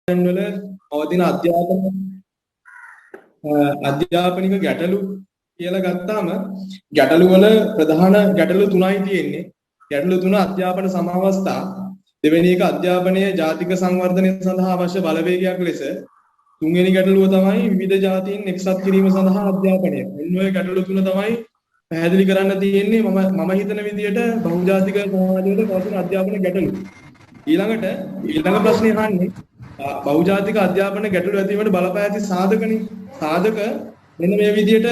වල පවතින අධ්‍යාපනික ගැටලු කියලා ගත්තාම ගැටලු වල ප්‍රධාන ගැටලු තුනයි තියෙන්නේ. ගැටලු තුන අධ්‍යාපන සමාවස්ථා, දෙවෙනි එක අධ්‍යාපනයේ ජාතික සංවර්ධනය සඳහා අවශ්‍ය බලවේගයක් ලෙස, තුන්වෙනි ගැටලුව තමයි විවිධ ජාතීන් එක්සත් කිරීම සඳහා අධ්‍යාපනය. ඔන්න ඔය ගැටලු තුන තමයි පැහැදිලි කරන්න තියෙන්නේ මම හිතන විදිහට බහුජාතික සමාජවල පවතින අධ්‍යාපන ගැටලු. ඊළඟ ප්‍රශ්නේ අහන්නේ බහුජාතික අධ්‍යාපන ගැටලු ඇතිවීමට බලපෑ ඇති සාධකනේ. සාධක මෙන්න මේ විදිහට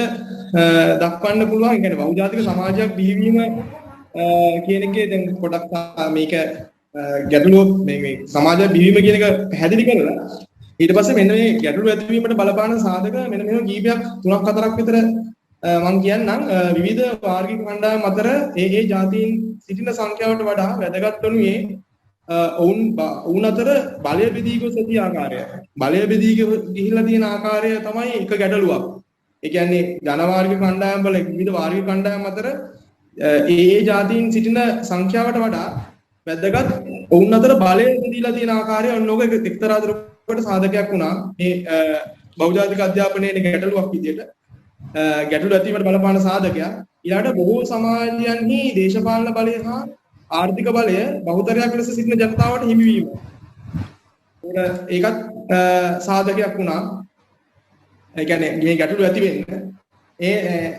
දක්වන්න පුළුවන්. ඒ කියන්නේ බහුජාතික සමාජයක් බිහිවීම කියන එකේ දැන් පොඩක් මේක ගැටලුව මේ සමාජයක් බිහිවීම කියන එක පැහැදිලි කරලා ඊට පස්සේ මෙන්න මේ ගැටලු ඇතිවීමට බලපාන සාධක මෙන්න මෙහෙම කීපයක් 3ක් 4ක් විතර මම කියන්නම්. විවිධ වාර්ගික කණ්ඩායම් අතර ඒ ජාතීන් සිටින සංඛ්‍යාවට වඩා වැදගත් වනුයේ ඔවුන් අතර බලය බෙදී ගොස් ඇති ආකාරය. බලය බෙදී ගිහිල්ලා තියෙන ආකාරය තමයි එක ගැටලුවක්. ඒ කියන්නේ ජනවාර්ගික කණ්ඩායම් වල විවිධ වාර්ගික කණ්ඩායම් අතර ඒ ජාතීන් සිටින සංඛ්‍යාවට වඩා වැදගත් ඔවුන් අතර බලය බෙදීලා තියෙන ආකාරය ඔන්නෝක එක්තරා දුරකට සාධකයක් වුණා. මේ බහුජාතික අධ්‍යාපනයේ ගැටලුවක් විදියට ගැටලු ඇතිවීමට බලපාන සාධකයක්. ඊළඟට බොහෝ සමාජයන්හි දේශපාලන බලය හා ආර්ථික බලය බහුතරයක් ලෙස සිටින ජනතාවට හිමිවීම. ඒකත් සාධකයක් වුණා. ඒ කියන්නේ මේ ගැටලු ඇති වෙන්න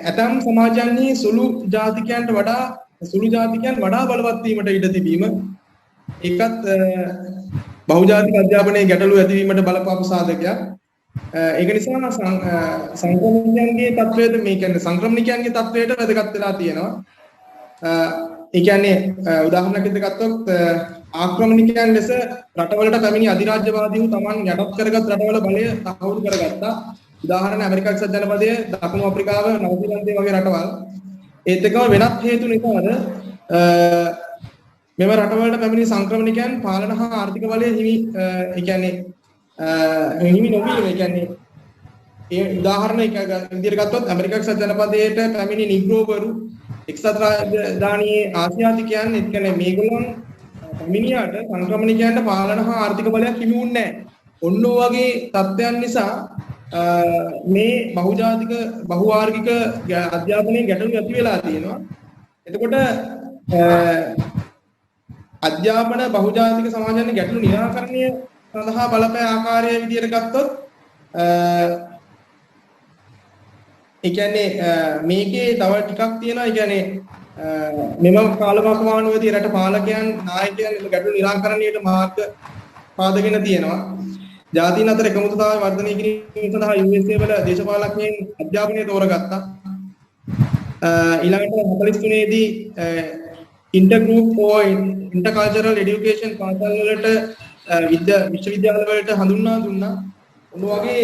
ඇතම් සමාජයන්හි සුළු ජාතිකයන් වඩා බලවත් වීමට ඉඩ තිබීම. ඒකත් බහුජාතික අධ්‍යාපනයේ ගැටලු ඇතිවීමට බලපාපු සාධකයක්. ඒක නිසා සංක්‍රමණිකයන්ගේ තත්වයට මේ කියන්නේ සංක්‍රමණිකයන්ගේ තත්වයට වැදගත් වෙලා තියෙනවා. ඒ කියන්නේ උදාහරණයක් විදිහට ගත්තොත් ආක්‍රමණිකයන් ලෙස රටවලට පැමිණි අධිරාජ්‍යවාදීහු Taman යටත් කරගත් රටවල බලය තහවුරු කරගත්තා. උදාහරණ ඇමරිකා එක්සත් ජනපදය, දකුණු අප්‍රිකාව, නවසීලන්තය වගේ රටවල්. ඒත් එක්කම වෙනත් හේතු නිසාද මෙම රටවලට පැමිණි සංක්‍රමණිකයන් පාලන හා ආර්ථික බලය හිමි නොවීම. ඒ කියන්නේ ඒ උදාහරණ එක විදිහට ගත්තොත් ඇමරිකා එක්සත් ජනපදයට පැමිණි නිග්‍රෝවරු එක්සත් රාජධානියේ ආසියාතිකයන් ඒ කියන්නේ මේගොල්ලන් මිනිහාට සංක්‍රමණිකයන්ට පාලන හා ආර්ථික බලයක් හිමි වුණේ නැහැ. ඔන්න වගේ තත්ත්වයන් නිසා මේ බහුජාතික බහුවාර්ගික අධ්‍යාපනයේ ගැටලු ඇති වෙලා තියෙනවා. එතකොට අධ්‍යාපන බහුජාතික සමාජයන්ගේ ගැටලු නිරාකරණය සඳහා බලපෑ ආකාරය විදිහට ගත්තොත් ඒ කියන්නේ මේකේ තව ටිකක් තියෙනවා. ඒ කියන්නේ මෙම කාලවකවානුවේදී රට පාලකයන් නායකයන් ගැටලු නිරාකරණයට මාර්ග පාදගෙන තියෙනවා. ජාතීන් අතර එකමුතුතාවය වර්ධනය කිරීම සඳහා USA වල දේශපාලකයන් අධ්‍යාපනය තෝරගත්තා. ඊළඟට 43 දී intergroup for intercultural education පාසල් වලට විශ්වවිද්‍යාල වලට හඳුන්වා දුන්නා. ඔන්න වගේ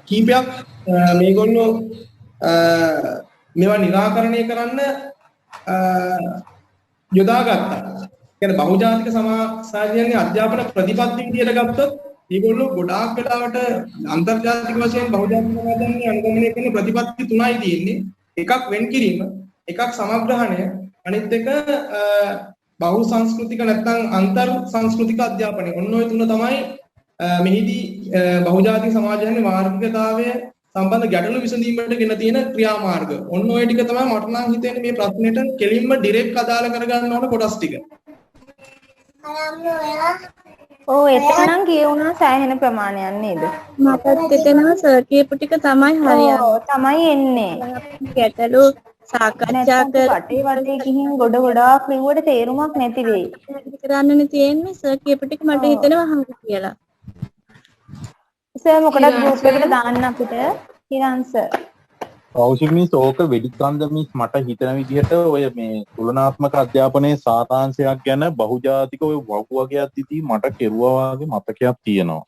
කීපයක් මේගොල්ලෝ මේවා නිරාකරණය කරන්න යොදාගත්තා. කියන්නේ බහුජාතික සමාජයන්ගේ අධ්‍යාපන ප්‍රතිපත්ති විදියට ගත්තොත් මේගොල්ලෝ ගොඩාක් වෙලාවට අන්තර්ජාතික වශයෙන් බහුජාතික සමාජයන්ගේ අනුගමනය කරන ප්‍රතිපත්ති තුනයි තියෙන්නේ. එකක් වෙන් කිරීම, එකක් සමග්‍රහණය, අනිත් එක බහු සංස්කෘතික නැත්නම් අන්තර් සංස්කෘතික අධ්‍යාපනය. ඔන්න ඔය තුන තමයි මෙහිදී බහුජාතික සමාජයන්ගේ වාර්ගිකතාවය සම්බන්ධ ගැටලු විසඳීමට ගෙන තියෙන ක්‍රියාමාර්ග. ඔන්න ඔය ටික තමයි මට නම් හිතෙන්නේ මේ ප්‍රශ්නෙට කෙලින්ම ඩිරෙක්ට් අදාළ කරගන්න ඕන කොටස් ටික. ඔව් එතනනම් කියුණා සෑහෙන ප්‍රමාණයක් නේද? මටත් එතනවා සර් කියපු ටික තමයි හරියන්නේ. ඔව් තමයි එන්නේ. ගැටලු සාකච්ඡා වටේ ගිහින් ගොඩක් ලිව්වට තේරුමක් නැති වෙයි. කරන්නනේ තියෙන්නේ සර් කියපු ටික මට හිතෙනවා හරි කියලා. සර් මොකටද ගෲප් එකට දාන්න අපිට හිරන් සර්. කෞශික මිස් ඕක වෙඩිකන්ද මිස් මට හිතන විදිහට ඔය මේ තුලනාත්මක අධ්‍යාපනයේ සාරාංශයක් ගැන බහුජාතික ඔය වගුවකයක් තිති මට කෙරුවා වගේ මතකයක් තියෙනවා.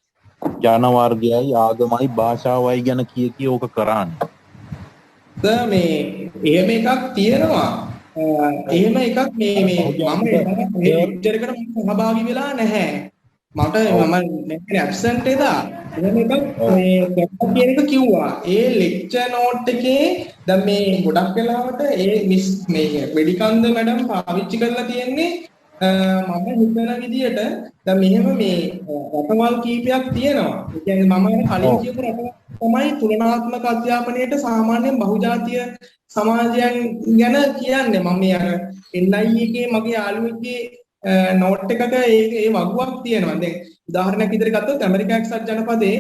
ජන වර්ගයයි ආගමයි භාෂාවයි ගැන කී ඕක කරන්නේ. මේ එහෙම එකක් තියෙනවා. එහෙම එකක් මේ මම ලෙක්චර් එකට සහභාගී වෙලා නැහැ. මම ඇබ්සන්ට් එදා එහෙම එකක් මේ කියන එක කිව්වා. ඒ ලෙක්චර් නෝට් එකේ දැන් මේ ගොඩක් වෙලාවට ඒ මිස් මේ වෙඩිකන්ද මැඩම් පාවිච්චි කරලා තියෙන්නේ මම හිතන විදිහට දැන් මෙහෙම මේ රටවල් කීපයක් තියෙනවා. ඒ කියන්නේ මම කලින් කියපු රටවල් තමයි තුලනාත්මක අධ්‍යාපනයේට සාමාන්‍යයෙන් බහුජාතිය සමාජයන් ගැන කියන්නේ. මම මේ අර NIE එකේ මගේ යාළුවෙක්ගේ නෝට් එකක ඒ වගුවක් තියෙනවා. දැන් උදාහරණයක් විදිහට ගත්තොත් ඇමරිකා එක්සත් ජනපදයේ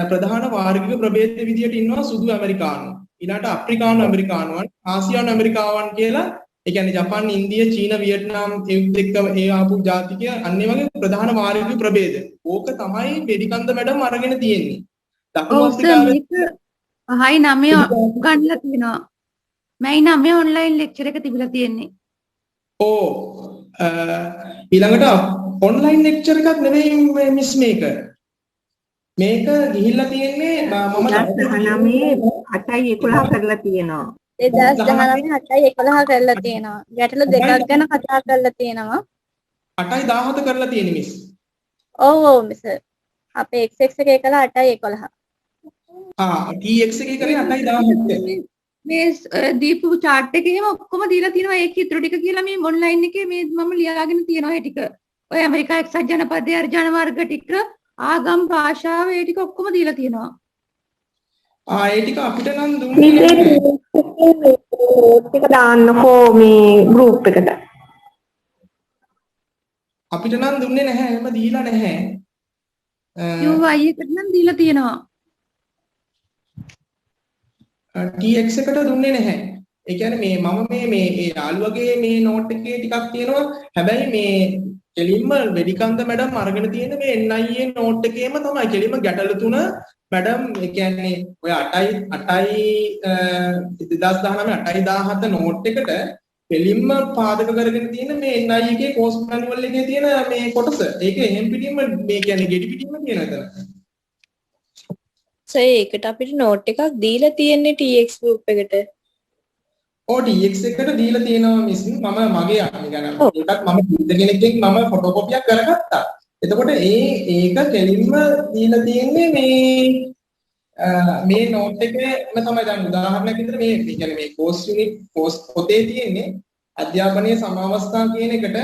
ප්‍රධාන වාර්ගික ප්‍රභේද විදිහට ඉන්නවා සුදු ඇමරිකානු. ඊළාට අප්‍රිකානු ඇමරිකානුවන්, ආසියානු ඇමරිකාවන් කියලා ඒ කියන්නේ ජපාන්, ඉන්දිය, චීන, වියට්නාම් ඒත් එක්ක ඒ ආපු ජාතිකය අන්නේ වගේ ප්‍රධාන වාර්ගික ප්‍රභේද. ඕක තමයි වෙඩිකන්ද මැඩම් අරගෙන තියෙන්නේ. දකුණු අප්‍රිකාවේ 9 ගන්නලා තියෙනවා. මම 9 ඔන්ලයින් ලෙක්චර් එක තිබිලා තියෙන්නේ. ඕ ඊළඟට ඔන්ලයින් ලෙක්චර් එකක් නෙවෙයි මිස් මේක. මේක ගිහිල්ලා තියෙන්නේ මම 8යි 11 කරලා තියෙනවා. 2019 8යි 11 කරලා තියෙනවා. ගැටලු දෙකක් ගැන කතා කරලා තියෙනවා. 8යි 17 කරලා තියෙන්නේ මිස්. ඔව් මිස්. අපේ XX එකේ කළා 8යි 11. TX එකේ කරේ 8යි 17. මේ දීපු chart එකේ එහෙම ඔක්කොම දීලා තියෙනවා ඒක ඉතුරු ටික කියලා මේ ඔන්ලයින් එකේ මේ මම ලියාගෙන තියෙනවා ඒ ටික. ඔය ඇමරිකා එක්සත් ජනපදයේ අර්ජන වර්ග ටික ආගම් භාෂාව ඒ ටික ඔක්කොම දීලා තියෙනවා. ඒ ටික අපිට නම් දුන්නේ ටික දාන්නකෝ මේ group එකට. අපිට නම් දුන්නේ නැහැ. එහෙම දීලා නැහැ. UI එකට නම් දීලා තියෙනවා. TX එකට දුන්නේ නැහැ. ඒ කියන්නේ මම මේ යාළුවගේ මේ නෝට් එකේ ටිකක් තියෙනවා. හැබැයි මේ කෙලින්ම වෙඩිකන්ද මැඩම් අරගෙන තියෙන මේ NIE නෝට් එකේම තමයි කෙලින්ම ගැටලු තුන මැඩම් ඒ කියන්නේ ඔය 8යි 2019 8යි 17 නෝට් එකට කෙලින්ම පාදක කරගෙන තියෙන මේ NIE එකේ කෝස් මැනුවල් එකේ තියෙන මේ කොටස. ඒක එහෙම් පිටින්ම මේ කියන්නේ ගෙඩි පිටින්ම තියෙන එතන. ඒකට අපිට නෝට් එකක් දීලා තියෙන්නේ TX group එකට. TX එකට දීලා තියෙනවා මිස්. මම මගේ ඒකත් මම කෙනෙක්ගෙන් මම ෆොටෝකොපියක් කරගත්තා. එතකොට ඒක කෙලින්ම දීලා තියෙන්නේ මේ නෝට් එකේම තමයි. දැන් උදාහරණයක් විදිහට මේ කියන්නේ මේ කෝස් යුනිට් කෝස් පොතේ තියෙන්නේ අධ්‍යාපනයේ සමාවස්ථා කියන එකට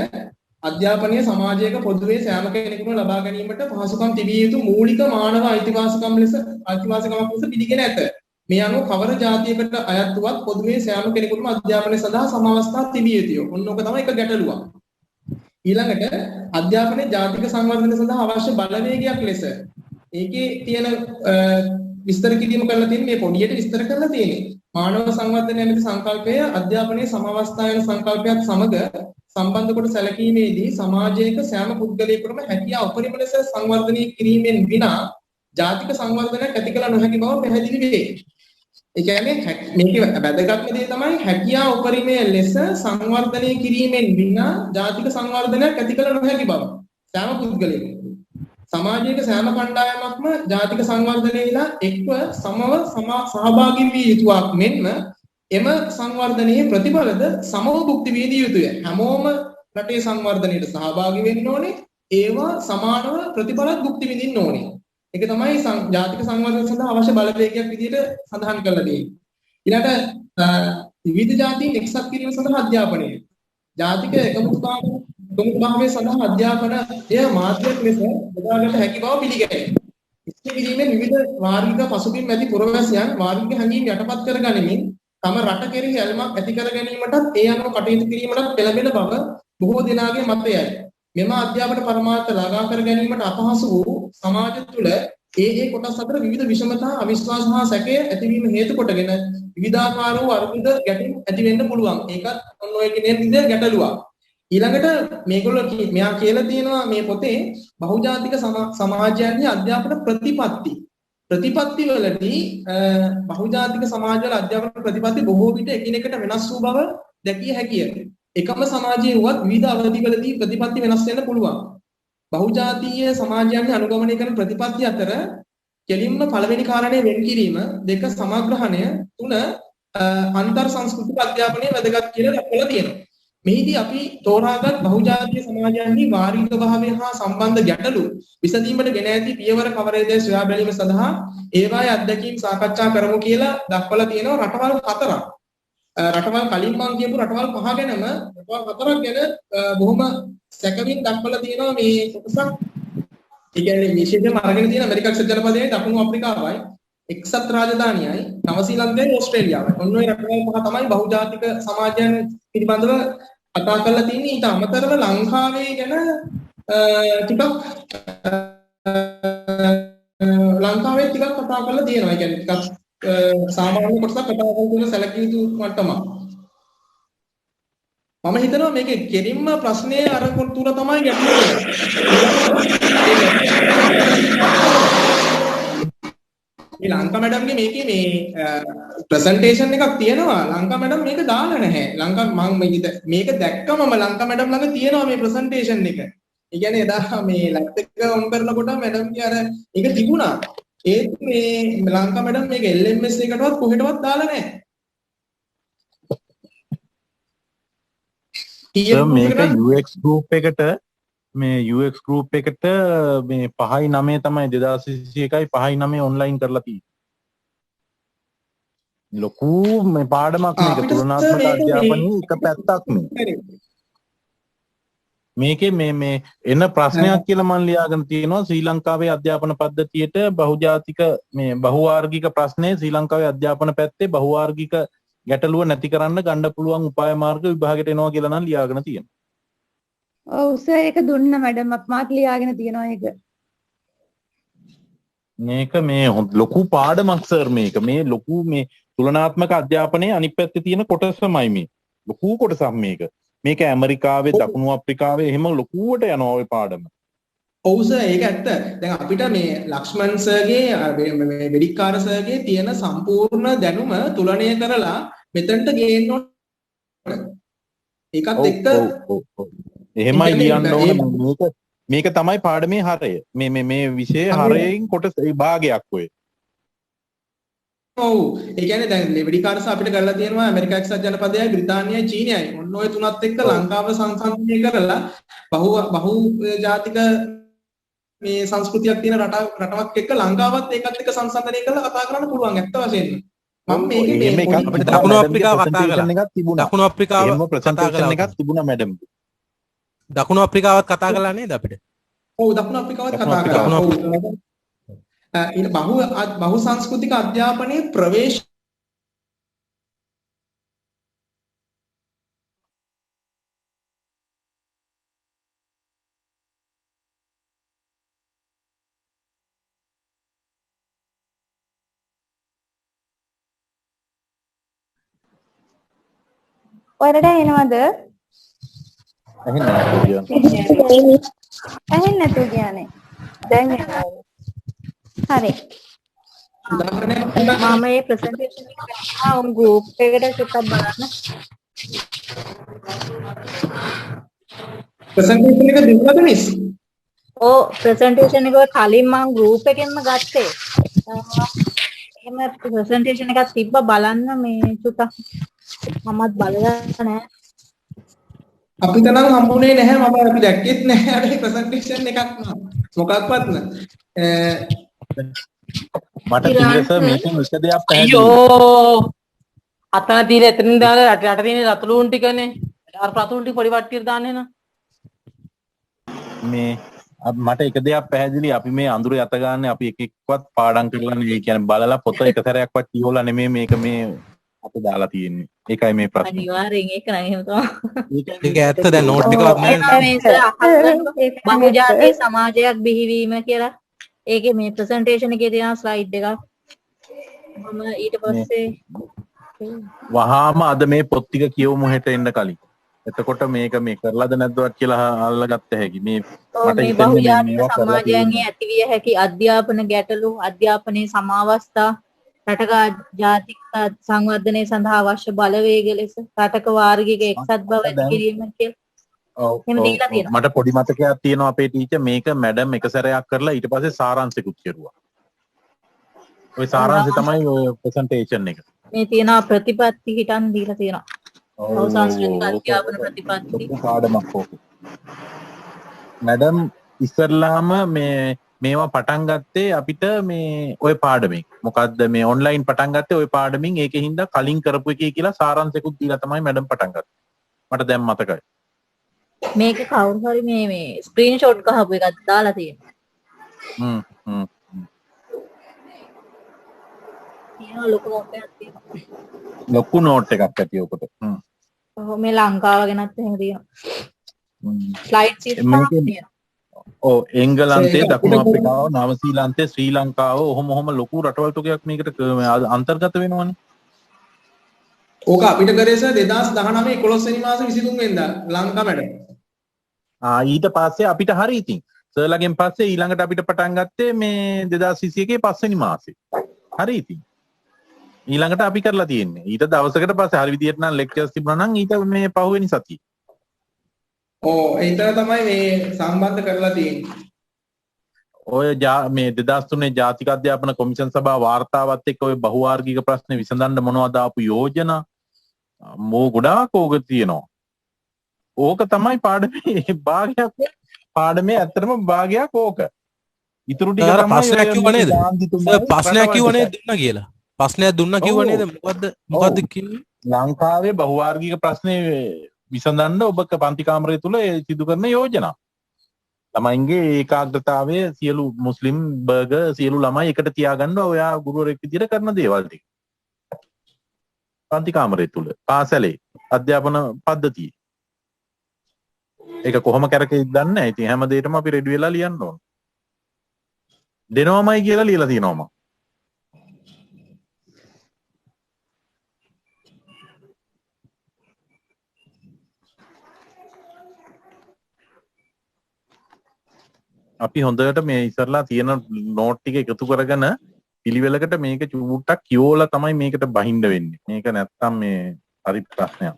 අධ්‍යාපනීය සමාජයක පොදුවේ සෑම කෙනෙකුම ලබා ගැනීමට පහසුකම් තිබිය යුතු මූලික මානව අයිතිවාසිකමක් ලෙස පිළිගෙන ඇත. මේ අනුව කවර ජාතියකට අයත් වුවත් පොදුවේ සෑම කෙනෙකුටම අධ්‍යාපනය සඳහා සමාවස්ථා තිබිය යුතුය. ඔන්න ඔක තමයි එක ගැටලුවක්. ඊළඟට අධ්‍යාපනයේ ජාතික සංවර්ධනය සඳහා අවශ්‍ය බලවේගයක් ලෙස ඒකේ තියෙන විස්තර කිරීම කරලා තියෙන මේ පොඩියට විස්තර කරලා තියෙන්නේ. මානව සංවර්ධනය නැමැති සංකල්පය අධ්‍යාපනයේ සමාවස්ථා වෙන සංකල්පයත් සමග සම්බන්ධ කොට සැලකීමේදී සමාජයක සෑම පුද්ගලයෙකුටම හැකියාව උපරිම ලෙස සංවර්ධනය කිරීමෙන් විනා ජාතික සංවර්ධනයක් ඇති කළ නොහැකි බව පැහැදිලි වේ. ඒ කියන්නේ මේකේ වැදගත්ම දේ තමයි හැකියාව උපරිම ලෙස සංවර්ධනය කිරීමෙන් විනා ජාතික සංවර්ධනයක් ඇති කළ නොහැකි බව. සෑම පුද්ගලයෙකුට සමාජයක සෑම කණ්ඩායමක්ම ජාතික සංවර්ධනයේලා එක්ව සමව සහභාගී විය යුතුවක් මෙන්ම එම සංවර්ධනයේ ප්‍රතිඵලද සමව භුක්ති විඳිය යුතුය. හැමෝම රටේ සංවර්ධනයට සහභාගී වෙන්න ඕනේ. ඒවා සමානව ප්‍රතිඵලත් භුක්ති විඳින්න ඕනේ. ඒක තමයි ජාතික සංවර්ධනය සඳහා අවශ්‍ය බලවේගයක් විදිහට සඳහන් කරලා තියෙන්නේ. ඊළඟට විවිධ ජාතීන් එක්සත් කිරීම සඳහා අධ්‍යාපනය. ජාතික එකමුතුභාවය සඳහා අධ්‍යාපනය මාධ්‍යයක් ලෙස බෙදාගත හැකි බව පිළිගැනේ. ඉස්මතු කිරීමෙන් විවිධ වාර්ගික පසුබිම් ඇති පුරවැසියන් වාර්ගික හැඟීම් යටපත් කර ගනිමින් තම රට කෙරෙහි ඇල්මක් ඇති කර ගැනීමටත් ඒ අනුව කටයුතු කිරීමටත් පෙළඹෙන බව බොහෝ දෙනාගේ මතයයි. මෙම අධ්‍යාපන පරමාර්ථ ළඟා කර ගැනීමට අපහසු වූ සමාජ තුළ ඒ කොටස් අතර විවිධ විෂමතා, අවිශ්වාස හා සැකය ඇතිවීම හේතු කොටගෙන විවිධාකාර වූ අර්බුද ගැටීම් ඇති වෙන්න පුළුවන්. ඒකත් ඔන්න ඔය කියන විදිහ ගැටලුවක්. ඊළඟට මේගොල්ලෝ මෙයා කියලා තියෙනවා මේ පොතේ බහුජාතික සමාජයන්ගේ අධ්‍යාපන ප්‍රතිපත්ති වලදී බහුජාතික සමාජවල අධ්‍යාපන ප්‍රතිපත්ති බොහෝ විට එකිනෙකට වෙනස් වූ බව දැකිය හැකිය. එකම සමාජයේ වුවත් විවිධ අවධිවලදී ප්‍රතිපත්ති වෙනස් වෙන්න පුළුවන්. බහුජාතීය සමාජයන්ගේ අනුගමනය කරන ප්‍රතිපත්ති අතර කෙලින්ම පළවෙනි කාරණය වෙන් කිරීම, දෙක සමග්‍රහණය, තුන අන්තර් සංස්කෘතික අධ්‍යාපනයේ වැදගත් කියලා දක්වලා තියෙනවා. මෙහිදී අපි තෝරාගත් බහුජාතීය සමාජයන්ගේ වාර්ගික භාවය හා සම්බන්ධ ගැටලු විසඳීමට ගෙන ඇති පියවර කවරේද සොයා බැලීම සඳහා ඒවායේ අත්දැකීම් සාකච්ඡා කරමු කියලා දක්වලා තියෙනවා රටවල් 4ක්. රටවල් කලින් මම කියපු රටවල් පහ ගැනම රටවල් හතරක් ගැන බොහොම සැකමින් දක්වලා තියෙනවා මේ කොටසක්. ඒ කියන්නේ විශේෂයෙන්ම අරගෙන තියෙන ඇමරිකා එක්සත් ජනපදයයි දකුණු අප්‍රිකාවයි එක්සත් රාජධානියයි නවසීලන්තයයි ඕස්ට්‍රේලියාවයි. ඔන්න ඔය රටවල් පහ තමයි බහුජාතික සමාජයන් පිළිබඳව කතා කරලා තියෙන්නේ. ඊට අමතරව ලංකාවේ ගැන ටිකක් ලංකාවේ ටිකක් කතා කරලා තියෙනවා. ඒ කියන්නේ ටිකක් සාමාන්‍ය කොටසක් කතා කරලා තියෙන සැලකිය යුතු මට්ටමක්. මම හිතනවා මේකේ කෙලින්ම ප්‍රශ්නේ අර තුන තමයි ගැටලුව. මේ ලංකා මැඩම්ගේ මේකේ මේ ප්‍රසන්ටේෂන් එකක් තියෙනවා. ලංකා මැඩම් මේක දාලා නැහැ. මම මේක දැක්කම ලංකා මැඩම් ළඟ තියෙනවා මේ ප්‍රසන්ටේෂන් එක. ඒ කියන්නේ එදා මේ ලැප් එක ඔන් කරනකොට මැඩම්ගේ අර ඒක තිබුණා. ඒත් මේ ලංකා මැඩම් මේක LMS එකටවත් කොහෙටවත් දාලා නැහැ. මේක UX group එකට මේ UX group එකට මේ 5යි 9 තමයි 2021යි 5යි 9 ඔන්ලයින් කරලා තියෙන්නේ. ලොකු මේ පාඩමක් මේක තුලනාත්මක අධ්‍යාපනයේ එක පැත්තක් මේකේ මේ එන ප්‍රශ්නයක් කියලා මම ලියාගෙන තියෙනවා ශ්‍රී ලංකාවේ අධ්‍යාපන පද්ධතියට බහුජාතික මේ බහුවාර්ගික ප්‍රශ්නේ ශ්‍රී ලංකාවේ අධ්‍යාපන පැත්තේ බහුවාර්ගික ගැටලුව නැති කරන්න ගන්න පුළුවන් උපාය මාර්ග විභාගයට එනවා කියලා නම් ලියාගෙන තියෙනවා. ඔව් සර් ඒක දුන්න මැඩම් මාත් ලියාගෙන තියෙනවා ඒක. මේක මේ ලොකු පාඩමක් සර් මේක. මේ ලොකු මේ තුලනාත්මක අධ්‍යාපනයේ අනිත් පැත්තේ තියෙන කොටසමයි මේ. ලොකු කොටසක් මේක. මේක ඇමරිකාවේ දකුණු අප්‍රිකාවේ එහෙම ලොකුවට යනවා ওই පාඩම. ඔව් සර් ඒක ඇත්ත. දැන් අපිට මේ ලක්ෂ්මන් සර්ගේ මේ වෙඩික්කාර සර්ගේ තියෙන සම්පූර්ණ දැනුම තුලනය කරලා මෙතනට ගේන්න ඕන. ඒකත් එක්ක එහෙමයි ලියන්න ඕන. මේක තමයි පාඩමේ හරය. මේ විෂයේ හරයෙන් කොටස භාගයක් ඔය. ඔව් ඒ කියන්නේ දැන් වෙඩික්කාර සර් අපිට කරලා තියෙනවා ඇමරිකා එක්සත් ජනපදයයි බ්‍රිතාන්‍යයි චීනයයි. ඔන්න ඔය තුනත් එක්ක ලංකාව සංසන්දනය කරලා බහු ජාතික මේ සංස්කෘතියක් තියෙන රටාවක් එක්ක ලංකාවත් ඒකත් එක්ක සංසන්දනය කරලා කතා කරන්න පුළුවන් ඇත්ත වශයෙන්ම. මම මේකේ මේ අපිට දකුණු අප්‍රිකාව කතා කළා. දකුණු අප්‍රිකාව ප්‍රසන්ටේෂන් එකක් තිබුණා මැඩම්. දකුණු අප්‍රිකාවත් කතා කළා නේද අපිට? ඔව් දකුණු අප්‍රිකාවත් කතා කරා. ඔව්. ඊට බහු සංස්කෘතික අධ්‍යාපනයේ ප්‍රවේශ ඔයාලට එනවද? ඇහෙන්නේ නැතුව කියන්නේ. දැන් එනවා. හරි. මම මේ ප්‍රසන්ටේෂන් එක කරලා උන් ගෲප් එකට චුට්ටක් බලන්න. ප්‍රසන්ටේෂන් එක දෙන්නද මිස්? ඔව් ප්‍රසන්ටේෂන් එක කලින් මම ගෲප් එකෙන්ම ගත්තේ. එහෙම ප්‍රසන්ටේෂන් එකක් තිබ්බා බලන්න මේ චුට්ටක් මමත් බලලා නැහැ. අපිට නම් හම්බුනේ නැහැ මම අපි දැක්කෙත් නැහැ අර ප්‍රසන්ටේෂන් එකක් මොකක්වත් නෑ. මට තිරස මේකෙන් එක දෙයක් පැහැදිලි. අයියෝ අතන තියෙන එතනින් දාලා රට තියෙන රතුළුන් ටිකනේ. අර රතුළුන් ටික පොඩි වට්ටියට දාන්නේ නා. මේ මට එක දෙයක් පැහැදිලි. අපි මේ අඳුර යත ගන්න අපි එක එක්කවත් පාඩම් කරලා නෙවෙයි කියන්නේ බලලා පොත එක සැරයක්වත් කියවලා නෙමෙයි මේක මේ අපේ දාලා තියෙන්නේ. ඒකයි මේ ප්‍රශ්නේ. අනිවාර්යෙන් ඒක නම් එහෙම තමයි. ඒක ඇත්ත දැන් නෝට් එකවත් නැහැ. බහුජාතික සමාජයක් බිහිවීම කියලා ඒකේ මේ ප්‍රසන්ටේෂන් එකේ තියෙන ස්ලයිඩ් එකක් මම ඊට පස්සේ වහාම අද මේ පොත් ටික කියවමු හෙට එන්න කලින්. එතකොට මේක මේ කරලාද නැද්දවත් කියලා අල්ලගත්ත හැකි. මේ මට මේ බහුජාතික සමාජයන්ගේ ඇතිවිය හැකි අධ්‍යාපන ගැටලු අධ්‍යාපනයේ සමාවස්ථා රටක ජාතික සංවර්ධනය සඳහා අවශ්‍ය බලවේග ලෙස රටක වාර්ගික එක්සත් බව ඇති කිරීම කියලා මට පොඩි මතකයක් තියෙනවා අපේ ටීචර් මේක මැඩම් එක සැරයක් කරලා ඊට පස්සේ සාරාංශිකුත් කෙරුවා. ওই සාරාංශය තමයි ඔය ප්‍රසන්ටේෂන් එක. මේ තියෙන ප්‍රතිපත්ති හිටන් දීලා තියෙනවා. බහු සංස්කෘතික අධ්‍යාපන ප්‍රතිපත්ති පාඩමක් ඕක. මැඩම් ඉස්සරලාම මේ මේවා පටන් ගත්තේ අපිට මේ ඔය පාඩමින්. මොකද්ද මේ ඔන්ලයින් පටන් ගත්තේ ඔය පාඩමින්. ඒකේ හින්දා කලින් කරපු එකේ කියලා සාරාංශයකුත් දීලා තමයි මැඩම් පටන් ගත්තේ. මට දැන් මතකයි. මේක කවුරු හරි මේ ස්ක්‍රීන්ෂොට් ගහපු එකක් දාලා තියෙනවා. තියෙනවා ලොකු නෝට් එකක් තියෙනවා. ලොකු නෝට් එකක් ඇති ඔකට. ඔව් මේ ලංකාව ගැනත් එහෙම තියෙනවා. ස්ලයිඩ්ස් තියෙනවා. ඔව් එංගලන්තේ දකුණු අප්‍රිකාව නව ශ්‍රීලන්තේ ශ්‍රී ලංකාව ඔහොම ලොකු රටවල් ටිකක් මේකට අන්තර්ගත වෙනවනේ. ඕක අපිට කරේ සර් 2019 11 වෙනි මාසේ 23 වෙනිදා ලංකා මැඩම්. ඊට පස්සේ අපිට හරි ඉතින් සර්ලගෙන් පස්සේ ඊළඟට අපිට පටන් ගත්තේ මේ 2021 5 වෙනි මාසේ. හරි ඉතින් ඊළඟට අපි කරලා තියෙන්නේ ඊට දවසකට පස්සේ හරි විදියට නම් ලෙක්චර්ස් තිබුණා නම් ඊට මේ පහුවෙනි සතියේ. ඒතර තමයි මේ සම්බන්ධ කරලා තියෙන්නේ. ඔය මේ 2003 ජාතික අධ්‍යාපන කොමිෂන් සභාව වාර්තාවත් එක්ක ඔය බහුවාර්ගික ප්‍රශ්න විසඳන්න මොනවද ආපු යෝජනා ගොඩාක් ඕක තියෙනවා. ඕක තමයි පාඩමේ භාගයක්. පාඩමේ ඇත්තටම භාගයක් ඕක. ඉතුරු ටික තමයි ප්‍රශ්නයක් කිව්ව නේද? ප්‍රශ්නයක් කිව්ව නේද දුන්නා කියලා. ප්‍රශ්නයක් දුන්නා කිව්ව නේද? මොකද්ද කිව්වේ? ලංකාවේ බහුවාර්ගික ප්‍රශ්නේ විසඳන්න ඔබ පන්ති කාමරය තුල සිදු කරන යෝජනා. ළමයින්ගේ ඒකාග්‍රතාවය සියලු මුස්ලිම් බර්ග සියලු ළමයි එකට තියාගන්න ඔයා ගුරුවරයෙක් විදිහට කරන දේවල් ටික. පන්ති කාමරය තුල පාසලේ අධ්‍යාපන පද්ධතිය. ඒක කොහොම කරකෙයිද දන්නේ නැහැ. ඉතින් හැම දෙයකම අපි රෙඩි වෙලා ලියන්න ඕන. දෙනවමයි කියලා ලියලා තියෙනවා මම. අපි හොඳට මේ ඉස්සරලා තියෙන නෝට් ටික එකතු කරගෙන පිළිවෙලකට මේක චූට්ටක් කියෝලා තමයි මේකට බහින්න වෙන්නේ. මේක නැත්තම් මේ හරි ප්‍රශ්නයක්.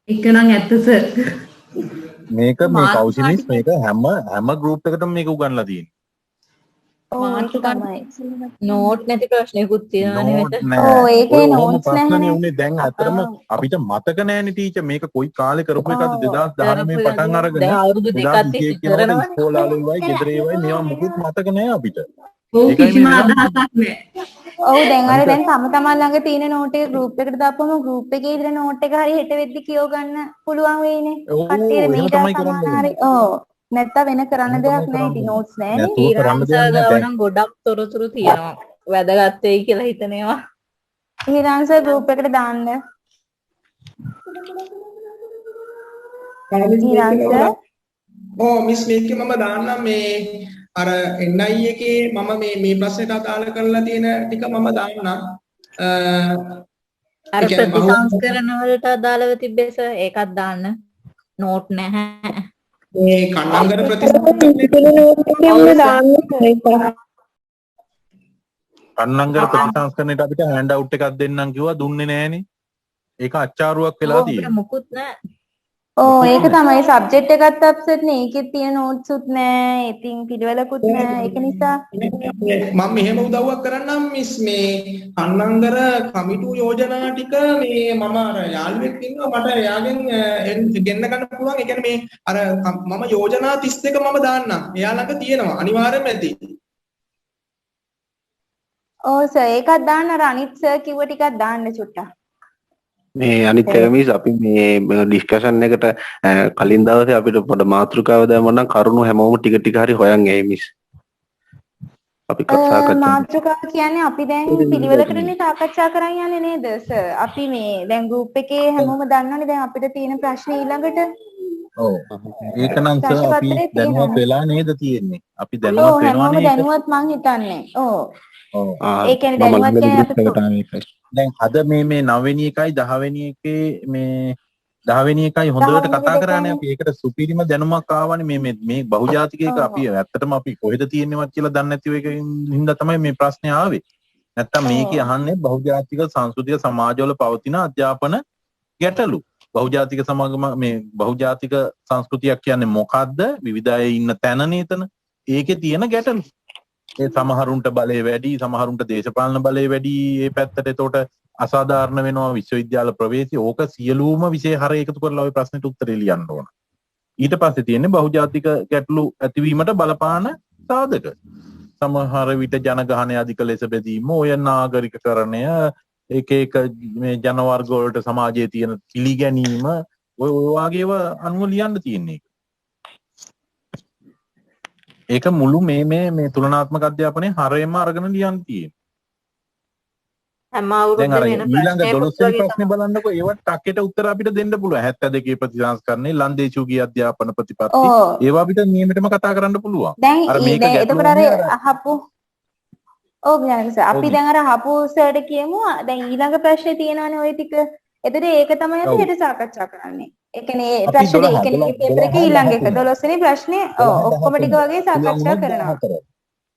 ඒක නම් ඇත්ත සර්. මේක මේ කෞෂිනිස් මේක හැම ගෲප් එකකටම මේක උගන්ලා තියෙනවා. නෝට් නැති ප්‍රශ්නයකුත් තියෙනවානේ මෙතන. ඒකේ නෝට්ස් නැහැ. උනේ දැන් අතරම අපිට මතක නැහැනේ ටීචර් මේක කොයි කාලේ කරපු එකද 2019 පටන් අරගෙන දැන් අවුරුදු දෙකක් තිස්සේ කරනවනේ. ඉස්කෝලාවල ඉවයි ගෙදර ඉවයි මේවා මුකුත් මතක නැහැ අපිට. ඔව් කිසිම අදහසක් නැහැ. ඔව් දැන් අර දැන් තම තමන් ළඟ තියෙන නෝට් එක ගෲප් එකට දාපුවම ගෲප් එකේ ඉදිරිය නෝට් එක හරි හෙට වෙද්දි කියව ගන්න පුළුවන් වෙයිනේ. කට්ටියට මේක හරි. ඔව් නැත්නම් වෙන කරන්න දෙයක් නැහැ. ඉතින් නෝට්ස් නැහැ නේ. ඊරාන්සර්ගාව නම් ගොඩක් තොරතුරු තියෙනවා. වැදගත් වෙයි කියලා හිතනවා. ඊරාන්සර් ගෲප් එකට දාන්න. ඊරාන්සර් මිස් මේකේ මම දාන්නම් මේ අර NI එකේ මම මේ ප්‍රශ්නෙට අදාළ කරලා තියෙන ටික මම දාන්නම්. අර ප්‍රතිසංස්කරණ වලට අදාළව තිබ්බේස ඒකත් දාන්න. නෝට් නැහැ. මේ කණ්ණාංගර කණ්ණාංගර ප්‍රතිසංස්කරණයට අපිට හෑන්ඩ් අවුට් එකක් දෙන්නම් කිව්වා දුන්නේ නැහනේ. ඒක අච්චාරුවක් වෙලා තියෙනවා. මුකුත් නැහැ. ඒක තමයි සබ්ජෙක්ට් එකත් අප්සෙට් නේ. ඒකේ තියෙන නෝට්ස් උත් නෑ. ඉතින් පිළිවෙලකුත් නෑ. ඒක නිසා මම මෙහෙම උදව්වක් කරන්නම් මිස් මේ කන්නංගර කමිටු යෝජනා ටික මේ මම අර යාළුවෙක් ඉන්නවා මට එයාගෙන් ගෙන්න ගන්න පුළුවන්. ඒ කියන්නේ මේ අර මම යෝජනා 32 මම දාන්නම්. එයා ළඟ තියෙනවා අනිවාර්යයෙන්ම ඇති. ඔව් සර් ඒකත් දාන්න. අර අනිත් සර් කිව්ව ටිකක් දාන්න චුට්ටක්. මේ අනිත් මිස් අපි මේ ඩිස්කෂන් එකට කලින් දවසේ අපිට පොඩ මාතෘකාව දැම්මනම් කරුණු හැමෝම ටික ටික හරි හොයන් එයි මිස්. අපි කතා කරමු. මාතෘකාව කියන්නේ අපි දැන් පිළිවෙලකටනේ සාකච්ඡා කරන් යන්නේ නේද සර්? අපි මේ දැන් ගෲප් එකේ හැමෝම දන්නවනේ දැන් අපිට තියෙන ප්‍රශ්න ඊළඟට. ඔව්. ඒක නම් සර් අපි දැනුවත් වෙලා නේද තියෙන්නේ. අපි දැනුවත් වෙනවා නේද? දැනුවත් මං හිතන්නේ. ඔව්. ඒ කියන්නේ දැනුවත් කියන්නේ අපි දැන් අද මේ 9 වෙනි එකයි 10 වෙනි එකේ මේ 10 වෙනි එකයි හොඳට කතා කරානේ අපි. ඒකට සුපිරිම දැනුමක් ආවනේ මේ බහුජාතිකයක අපි ඇත්තටම අපි කොහෙද තියෙන්නේවත් කියලා දන්නේ නැති එකකින් හින්දා තමයි මේ ප්‍රශ්නේ ආවේ. නැත්තම් මේකේ අහන්නේ බහුජාතික සංස්කෘතික සමාජවල පවතින අධ්‍යාපන ගැටලු. බහුජාතික සමාගම මේ බහුජාතික සංස්කෘතියක් කියන්නේ මොකද්ද? විවිධ අය ඉන්න තැනනේ එතන. ඒකේ තියෙන ගැටලු. ඒ සමහරුන්ට බලය වැඩි, සමහරුන්ට දේශපාලන බලය වැඩි. ඒ පැත්තට එතකොට අසාධාරණ වෙනවා විශ්වවිද්‍යාල ප්‍රවේශي. ඕක සියලුම විෂය හර එකතු කරලා ওই ප්‍රශ්නෙට උත්තරේ ලියන්න ඕන. ඊට පස්සේ තියෙන්නේ බහුජාතික ගැටලු ඇතිවීමට බලපාන සාධක. සමහර විට ජනගහනය අධික ලෙස බෙදීම, ඔය නාගරිකකරණය, එක මේ ජන වර්ග වලට සමාජයේ තියෙන පිළිගැනීම, ඔය වගේව අනුව ලියන්න තියෙන්නේ. ඒක මුළු මේ තුලනාත්මක අධ්‍යාපනයේ හරයම අරගෙන ලියන්න තියෙන්නේ. හැම දැන් අර අවුරුද්දෙම ඊළඟ 12 වෙනි ප්‍රශ්නේ බලන්නකො ඒවට ටක්කේට උත්තර අපිට දෙන්න පුළුවන්. 72 ප්‍රතිසංස්කරණේ ලන්දේශුගේ අධ්‍යාපන ප්‍රතිපත්ති ඒවා අපිට නියමිතව කතා කරන්න පුළුවන්. දැන් එතකොට අර අහපු ඥානක සර් අපි දැන් අර අහපු සර්ට කියමු දැන් ඊළඟ ප්‍රශ්නේ තියෙනවානේ ওই ටික. එතකොට ඒක තමයි අපි හෙට සාකච්ඡා කරන්නේ. ඒ කියන්නේ ඒ ප්‍රශ්නේ ඒ කියන්නේ පේපර් එකේ ඊළඟ එක 12 වෙනි ප්‍රශ්නේ ඔක්කොම ටික වගේ සාකච්ඡා කරනවා.